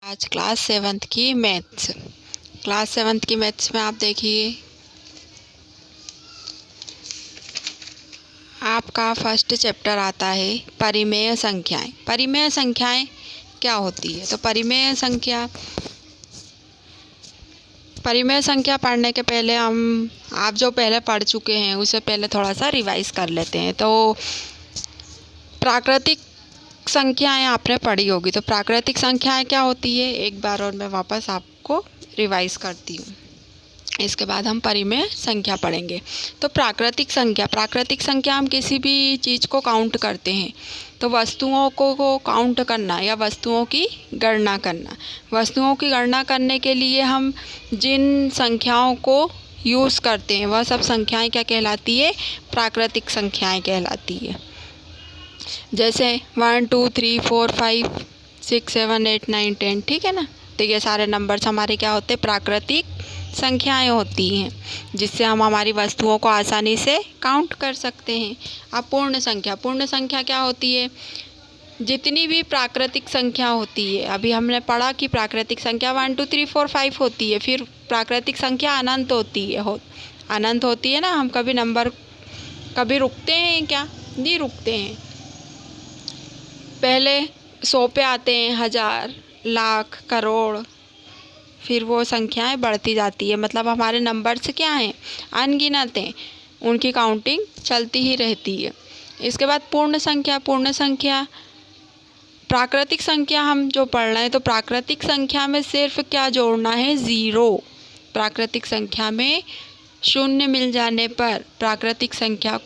आज class 7th की maths में आप देखिए आपका फर्स्ट चैप्टर आता है परिमेय संख्याएं। परिमेय संख्याएं क्या होती है? तो परिमेय संख्या पढ़ने के पहले आप जो पहले पढ़ चुके हैं उसे पहले थोड़ा सा रिवाइज कर लेते हैं। तो प्राकृतिक संख्याएं आपने पढ़ी होगी, तो प्राकृतिक संख्याएं क्या होती है एक बार और मैं वापस आपको रिवाइज करती हूँ। इसके बाद हम परिमेय संख्या पढ़ेंगे। तो प्राकृतिक संख्या हम किसी भी चीज़ को काउंट करते हैं। तो वस्तुओं को काउंट करना या वस्तुओं की गणना करना। वस्तुओं की गणना करने के लिए हम जिन संख्याओं को यूज़ करते हैं वह सब संख्याएं क्या कहलाती है? प्राकृतिक संख्याएं कहलाती है। जैसे 1 2 3 4 5 6 7 8 9 10, ठीक है ना। तो ये सारे नंबर्स हमारे क्या होते हैं? प्राकृतिक संख्याएं होती हैं, जिससे हम हमारी वस्तुओं को आसानी से काउंट कर सकते हैं। अब पूर्ण संख्या क्या होती है? जितनी भी प्राकृतिक संख्या होती है, अभी हमने पढ़ा कि प्राकृतिक संख्या 1 2 3 4 5 होती है। फिर प्राकृतिक संख्या अनंत होती है अनंत होती है ना। हम कभी रुकते हैं क्या? नहीं रुकते हैं। पहले 100 पे आते हैं, 1000, लाख, करोड़, फिर वो संख्याएं बढ़ती जाती है। मतलब हमारे नंबर्स क्या हैं? अनगिनत हैं, उनकी काउंटिंग चलती ही रहती है। इसके बाद पूर्ण संख्या प्राकृतिक संख्या हम जो पढ़ रहे हैं, तो प्राकृतिक संख्या में सिर्फ क्या जोड़ना है? 0। प्राकृतिक संख्या में शून्य मिल जाने पर प्राकृतिक संख्या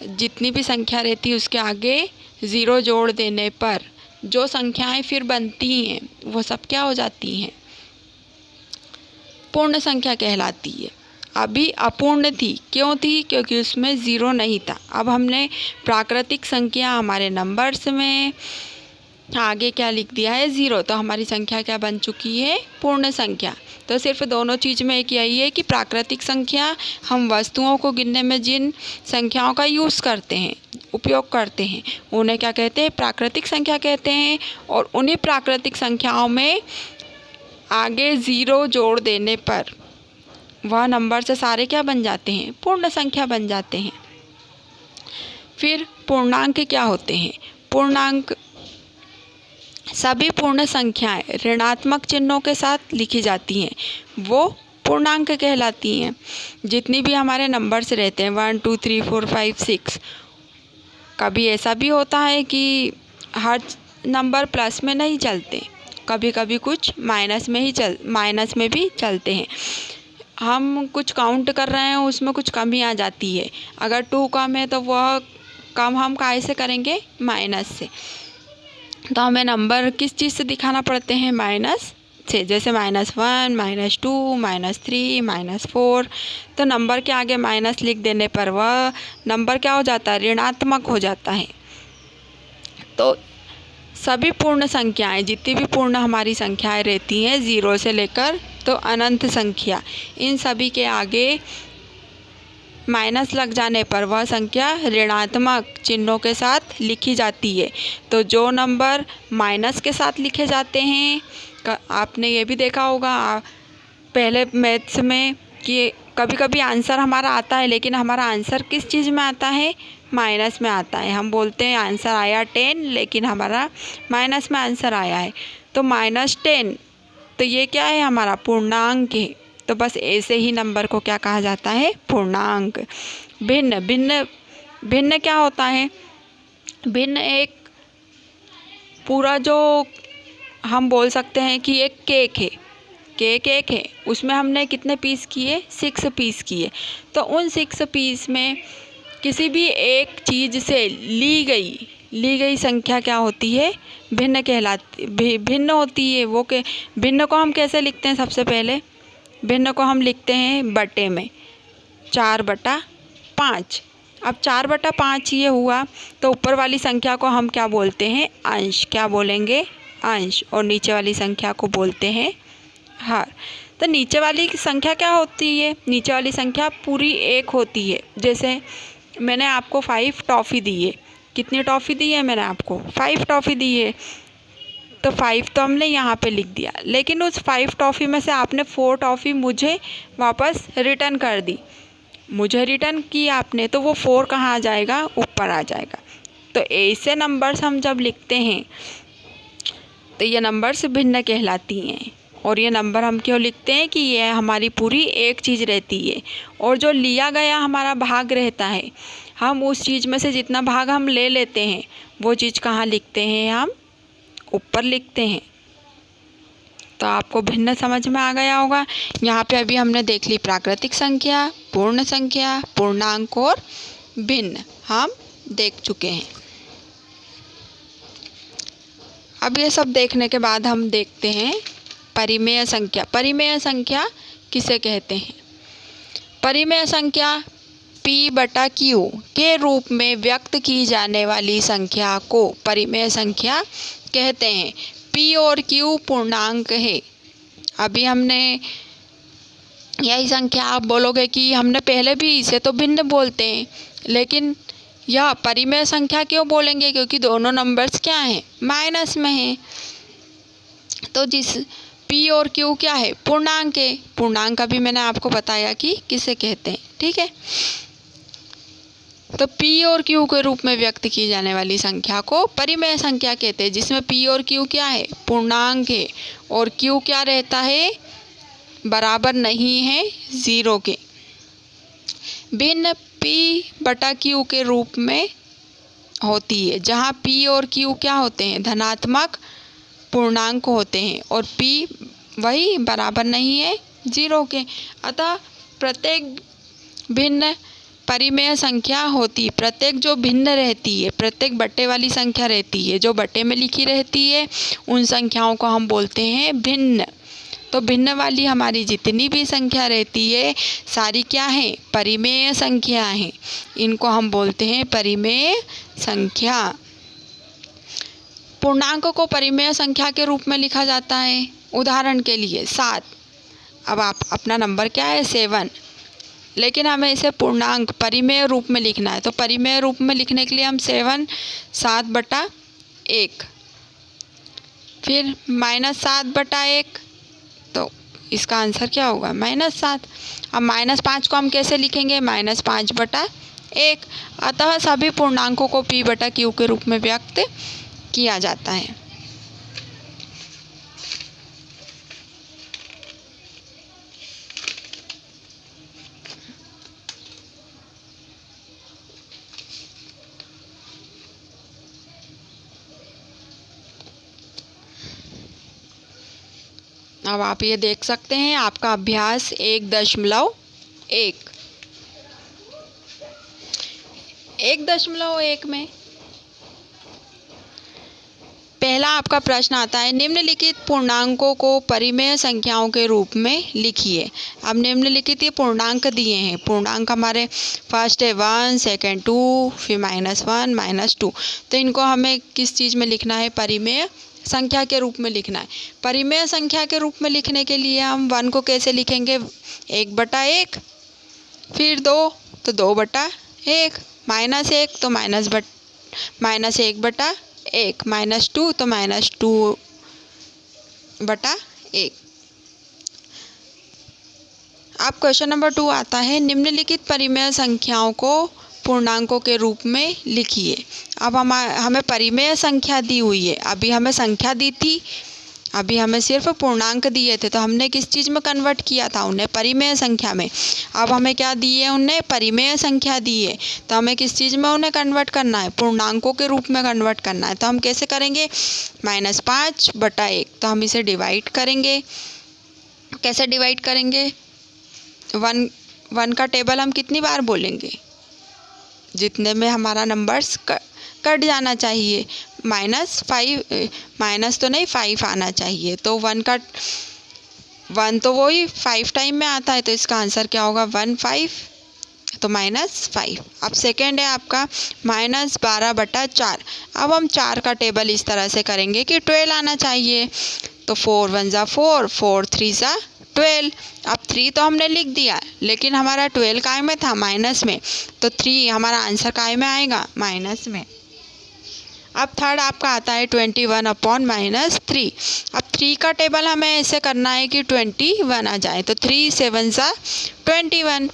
जितनी भी संख्या रहती है उसके आगे 0 जोड़ देने पर जो संख्याएं फिर बनती हैं वो सब क्या हो जाती हैं? पूर्ण संख्या कहलाती है। अभी अपूर्ण थी, क्यों थी? क्योंकि उसमें 0 नहीं था। अब हमने प्राकृतिक संख्या हमारे नंबर्स में आगे क्या लिख दिया है? 0। तो हमारी संख्या क्या बन चुकी है? पूर्ण संख्या। तो सिर्फ दोनों चीज़ में एक यही है कि प्राकृतिक संख्या हम वस्तुओं को गिनने में जिन संख्याओं का यूज़ करते हैं, उपयोग करते हैं, उन्हें क्या कहते हैं? प्राकृतिक संख्या कहते हैं। और उन्हीं प्राकृतिक संख्याओं में आगे 0 जोड़ देने पर वह नंबर से सारे क्या बन जाते हैं? पूर्ण संख्या बन जाते हैं। फिर पूर्णांक क्या होते हैं? पूर्णांक सभी पूर्ण संख्याएं ऋणात्मक चिन्हों के साथ लिखी जाती हैं, वो पूर्णांक कहलाती हैं। जितनी भी हमारे नंबर्स रहते हैं 1 2 3 4 5 6, कभी ऐसा भी होता है कि हर नंबर प्लस में नहीं चलते, कभी कभी कुछ माइनस में भी चलते हैं। हम कुछ काउंट कर रहे हैं, उसमें कुछ कमी आ जाती है। अगर 2 कम है तो वह कम हम काहे से करेंगे? माइनस से। तो हमें नंबर किस चीज़ से दिखाना पड़ते हैं? माइनस से। जैसे -1 -2 -3 -4। तो नंबर के आगे माइनस लिख देने पर वह नंबर क्या हो जाता है? ऋणात्मक हो जाता है। तो सभी पूर्ण संख्याएं, जितनी भी पूर्ण हमारी संख्याएं रहती हैं 0 से लेकर तो अनंत संख्या, इन सभी के आगे माइनस लग जाने पर वह संख्या ऋणात्मक चिन्हों के साथ लिखी जाती है। तो जो नंबर माइनस के साथ लिखे जाते हैं, आपने ये भी देखा होगा पहले मैथ्स में कि कभी कभी आंसर हमारा आता है, लेकिन हमारा आंसर किस चीज़ में आता है? माइनस में आता है। हम बोलते हैं आंसर आया 10, लेकिन हमारा माइनस में आंसर आया है। तो -10, तो ये क्या है? हमारा पूर्णांक है। तो बस ऐसे ही नंबर को क्या कहा जाता है? पूर्णांक। भिन्न क्या होता है? भिन्न एक पूरा जो हम बोल सकते हैं कि एक केक है, उसमें हमने कितने पीस किए? 6 पीस किए। तो उन 6 पीस में किसी भी एक चीज़ से ली गई संख्या क्या होती है? भिन्न कहलाती, भिन्न होती है वो। के भिन्न को हम कैसे लिखते हैं? सबसे पहले भिन्न को हम लिखते हैं बटे में, 4/5। अब 4/5 ये हुआ, तो ऊपर वाली संख्या को हम क्या बोलते हैं? अंश। क्या बोलेंगे? अंश। और नीचे वाली संख्या को बोलते हैं हर। तो नीचे वाली संख्या क्या होती है? नीचे वाली संख्या पूरी 1 होती है। जैसे मैंने आपको 5 टॉफ़ी दी है। कितनी टॉफ़ी दी है मैंने आपको? 5 टॉफ़ी दी है। तो 5 तो हमने यहाँ पे लिख दिया, लेकिन उस 5 टॉफ़ी में से आपने 4 टॉफ़ी मुझे वापस रिटर्न कर दी, मुझे रिटर्न की आपने, तो वो 4 कहाँ आ जाएगा, ऊपर आ जाएगा। तो ऐसे नंबर्स हम जब लिखते हैं तो ये नंबर्स भिन्न कहलाती हैं। और ये नंबर हम क्यों लिखते हैं कि ये हमारी पूरी एक चीज़ रहती है, और जो लिया गया हमारा भाग रहता है, हम उस चीज़ में से जितना भाग हम ले लेते हैं वो चीज़ कहाँ लिखते हैं, हम ऊपर लिखते हैं। तो आपको भिन्न समझ में आ गया होगा। यहाँ पे अभी हमने देख ली प्राकृतिक संख्या, पूर्ण संख्या, पूर्णांक और भिन्न हम देख चुके हैं। अब ये सब देखने के बाद हम देखते हैं परिमेय संख्या। परिमेय संख्या किसे कहते हैं? परिमेय संख्या P/Q के रूप में व्यक्त की जाने वाली संख्या को परिमेय संख्या कहते हैं। P और Q पूर्णांक है। अभी हमने यही संख्या, आप बोलोगे कि हमने पहले भी इसे तो भिन्न बोलते हैं, लेकिन यह परिमेय संख्या क्यों बोलेंगे? क्योंकि दोनों नंबर्स क्या हैं, माइनस में हैं। तो जिस P और Q क्या है, पूर्णांक है। पूर्णांक का भी मैंने आपको बताया कि किसे कहते हैं, ठीक है। तो P और Q के रूप में व्यक्त की जाने वाली संख्या को परिमेय संख्या कहते हैं, जिसमें P और Q क्या है, पूर्णांक है, और Q क्या रहता है, बराबर नहीं है 0 के। भिन्न P/Q के रूप में होती है, जहाँ P और Q क्या होते हैं, धनात्मक पूर्णांक होते हैं, और P वही बराबर नहीं है 0 के। अतः प्रत्येक भिन्न परिमेय संख्या होती, प्रत्येक जो भिन्न रहती है, प्रत्येक बट्टे वाली संख्या रहती है, जो बट्टे में लिखी रहती है, उन संख्याओं को हम बोलते हैं भिन्न। तो भिन्न वाली हमारी जितनी भी संख्या रहती है सारी क्या है, परिमेय संख्या हैं। इनको हम बोलते हैं परिमेय संख्या। पूर्णांक को परिमेय संख्या के रूप में लिखा जाता है। उदाहरण के लिए 7। अब आप अपना नंबर क्या है, 7, लेकिन हमें इसे पूर्णांक परिमेय रूप में लिखना है। तो परिमेय रूप में लिखने के लिए हम 7/1, फिर -7/1, तो इसका आंसर क्या होगा, -7। अब -5 को हम कैसे लिखेंगे, -5/1। अतः सभी पूर्णांकों को P/Q के रूप में व्यक्त किया जाता है। अब आप ये देख सकते हैं आपका अभ्यास 1.1। 1.1 में पहला आपका प्रश्न आता है, निम्नलिखित पूर्णांकों को परिमेय संख्याओं के रूप में लिखिए। अब निम्नलिखित ये पूर्णांक दिए हैं। पूर्णांक हमारे फर्स्ट है 1, सेकेंड 2, फिर -1, -2। तो इनको हमें किस चीज़ में लिखना है, परिमेय संख्या के रूप में लिखना है। परिमेय संख्या के रूप में लिखने के लिए हम 1 को कैसे लिखेंगे, 1/1, फिर 2 तो 2/1, -1 तो -1/1, -2 तो -2/1। अब क्वेश्चन नंबर 2 आता है, निम्नलिखित परिमेय संख्याओं को पूर्णांकों के रूप में लिखिए। अब हमें परिमेय संख्या दी हुई है, अभी हमें संख्या दी थी, अभी हमें सिर्फ पूर्णांक दिए थे, तो हमने किस चीज़ में कन्वर्ट किया था, उन्हें परिमेय संख्या में। अब हमें क्या दिए, उन्हें परिमेय संख्या दी है, तो हमें किस चीज़ में उन्हें कन्वर्ट करना है, पूर्णांकों के रूप में कन्वर्ट करना है। तो हम कैसे करेंगे, -5/1, तो हम इसे डिवाइड करेंगे। कैसे डिवाइड करेंगे, 1 का टेबल हम कितनी बार बोलेंगे, जितने में हमारा नंबर्स कट जाना चाहिए, माइनस तो नहीं 5 आना चाहिए। तो 1 तो वही 5 टाइम में आता है, तो इसका आंसर क्या होगा, 15, तो -5। अब सेकेंड है आपका -12/4। अब हम 4 का टेबल इस तरह से करेंगे कि 12 आना चाहिए। तो 4 1 ज़ा 4, 4 3 ज़ा 12। अब 3 तो हमने लिख दिया, लेकिन हमारा 12 काय में था, माइनस में, तो 3 हमारा आंसर काय में आएगा, माइनस में। अब थर्ड आपका आता है 21/-3। अब 3 का टेबल हमें ऐसे करना है कि 21 आ जाए, तो 3 7 सा 21।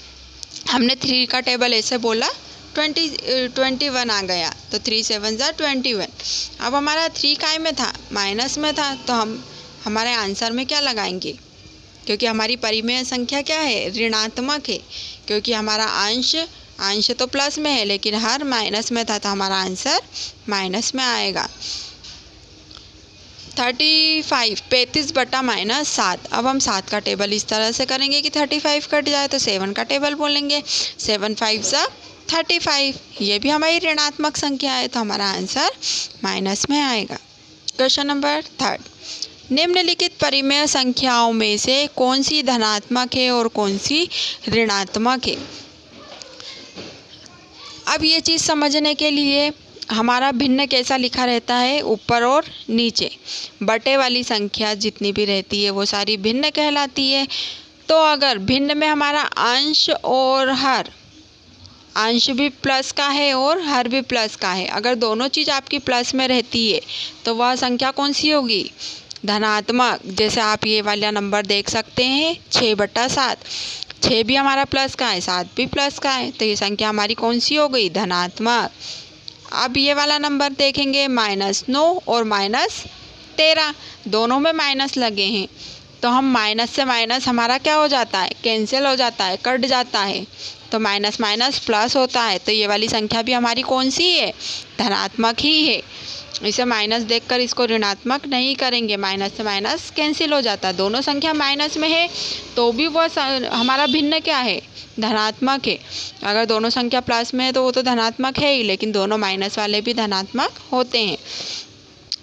हमने 3 का टेबल ऐसे बोला 21 आ गया, तो 3 7 सा 21। अब हमारा 3 काय में था, माइनस में था, तो हम हमारे आंसर में क्या लगाएंगे, क्योंकि हमारी परिमेय संख्या क्या है, ऋणात्मक है, क्योंकि हमारा अंश तो प्लस में है लेकिन हर माइनस में था, तो हमारा आंसर माइनस में आएगा। 35 अब हम 7 का टेबल इस तरह से करेंगे कि 35 कट जाए तो 7 का टेबल बोलेंगे, 7 5 सा 35। ये भी हमारी ऋणात्मक संख्या है, तो हमारा आंसर माइनस में आएगा। क्वेश्चन नंबर 3, निम्नलिखित परिमेय संख्याओं में से कौन सी धनात्मक है और कौन सी ऋणात्मक है। अब ये चीज़ समझने के लिए हमारा भिन्न कैसा लिखा रहता है, ऊपर और नीचे। बटे वाली संख्या जितनी भी रहती है वो सारी भिन्न कहलाती है। तो अगर भिन्न में हमारा अंश और हर, अंश भी प्लस का है और हर भी प्लस का है, अगर दोनों चीज़ आपकी प्लस में रहती है तो वह संख्या कौन सी होगी, धनात्मक। जैसे आप ये वाला नंबर देख सकते हैं 6/7, 6 भी हमारा प्लस का है, 7 भी प्लस का है, तो ये संख्या हमारी कौन सी हो गई, धनात्मक। अब ये वाला नंबर देखेंगे -9 और -13, दोनों में माइनस लगे हैं, तो हम माइनस से माइनस हमारा क्या हो जाता है, कैंसिल हो जाता है, कट जाता है, तो माइनस माइनस प्लस होता है, तो ये वाली संख्या भी हमारी कौन सी है, धनात्मक ही है। इसे माइनस देखकर इसको ऋणात्मक नहीं करेंगे, माइनस से माइनस कैंसिल हो जाता है। दोनों संख्या माइनस में है तो भी वह हमारा भिन्न क्या है, धनात्मक है। अगर दोनों संख्या प्लस में है तो वो तो धनात्मक है ही, लेकिन दोनों माइनस वाले भी धनात्मक होते हैं।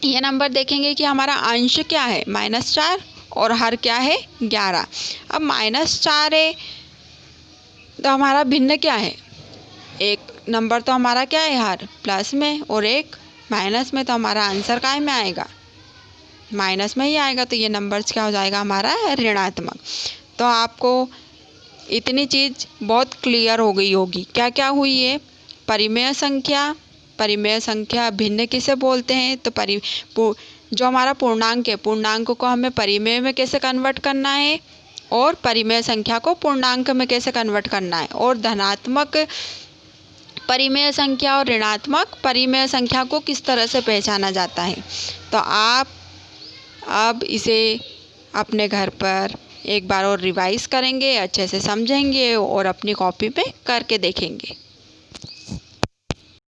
ये नंबर देखेंगे कि हमारा अंश क्या है, -4 और हर क्या है, 11। अब -4 है तो हमारा भिन्न क्या है, एक नंबर तो हमारा क्या है, हर प्लस में और एक माइनस में, तो हमारा आंसर काय में आएगा, माइनस में ही आएगा। तो ये नंबर्स क्या हो जाएगा, हमारा ऋणात्मक। तो आपको इतनी चीज़ बहुत क्लियर हो गई होगी। क्या क्या हुई है, परिमेय संख्या भिन्न किसे बोलते हैं, तो जो हमारा पूर्णांक है, पूर्णांक को हमें परिमेय में कैसे कन्वर्ट करना है, और परिमेय संख्या को पूर्णांक में कैसे कन्वर्ट करना है, और धनात्मक परिमेय संख्या और ऋणात्मक परिमेय संख्या को किस तरह से पहचाना जाता है। तो आप अब इसे अपने घर पर एक बार और रिवाइज़ करेंगे, अच्छे से समझेंगे और अपनी कॉपी पे करके देखेंगे।